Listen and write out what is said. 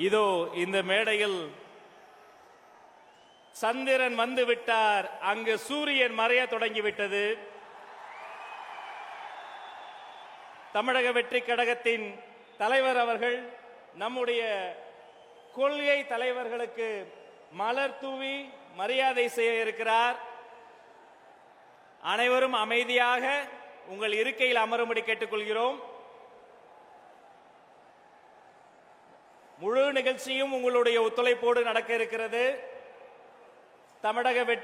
இதோ இந்த மேடையில் சந்திரன் வந்து விட்டார், அங்கு சூரியன் மறைய தொடங்கிவிட்டது. தமிழக வெற்றி கழகத்தின் தலைவர் அவர்கள் நம்முடைய கொள்கை தலைவர்களுக்கு மலர் தூவி மரியாதை செய்ய இருக்கிறார். அனைவரும் அமைதியாக உங்கள் இருக்கையில் அமரும்படி கேட்டுக்கொள்கிறோம். முழு நிகழ்ச்சியும் உங்களுடைய ஒத்துழைப்போடு நடக்க இருக்கிறது. தமிழக வெற்றி